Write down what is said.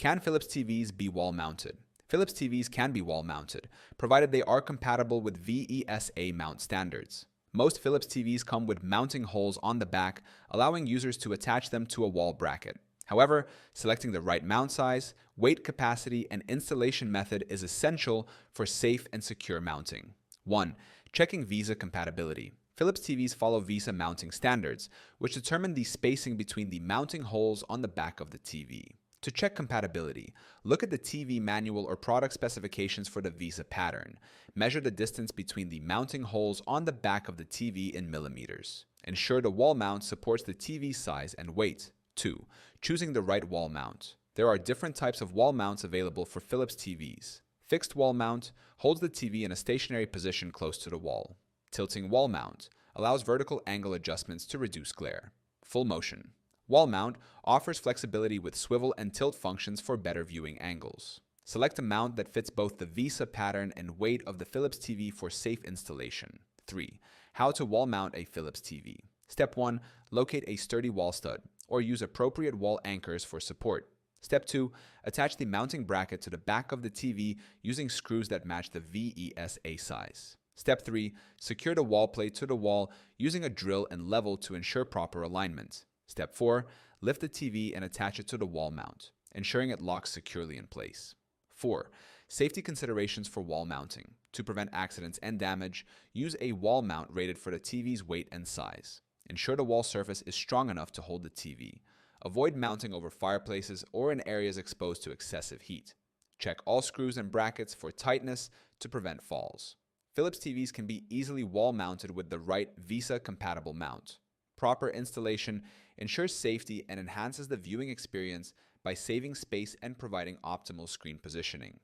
Can Philips TVs be wall-mounted? Philips TVs can be wall-mounted, provided they are compatible with VESA mount standards. Most Philips TVs come with mounting holes on the back, allowing users to attach them to a wall bracket. However, selecting the right mount size, weight capacity, and installation method is essential for safe and secure mounting. 1. Checking VESA compatibility. Philips TVs follow VESA mounting standards, which determine the spacing between the mounting holes on the back of the TV. To check compatibility, look at the TV manual or product specifications for the VESA pattern. Measure the distance between the mounting holes on the back of the TV in millimeters. Ensure the wall mount supports the TV size and weight. 2. Choosing the right wall mount. There are different types of wall mounts available for Philips TVs. Fixed wall mount holds the TV in a stationary position close to the wall. Tilting wall mount allows vertical angle adjustments to reduce glare. Full motion. Wall mount offers flexibility with swivel and tilt functions for better viewing angles. Select a mount that fits both the VESA pattern and weight of the Philips TV for safe installation. 3. How to wall mount a Philips TV. Step 1. Locate a sturdy wall stud, or use appropriate wall anchors for support. Step 2. Attach the mounting bracket to the back of the TV using screws that match the VESA size. Step 3. Secure the wall plate to the wall using a drill and level to ensure proper alignment. Step 4. Lift the TV and attach it to the wall mount, ensuring it locks securely in place. 4. Safety considerations for wall mounting. To prevent accidents and damage, use a wall mount rated for the TV's weight and size. Ensure the wall surface is strong enough to hold the TV. Avoid mounting over fireplaces or in areas exposed to excessive heat. Check all screws and brackets for tightness to prevent falls. Philips TVs can be easily wall-mounted with the right VESA-compatible mount. Proper installation ensures safety and enhances the viewing experience by saving space and providing optimal screen positioning.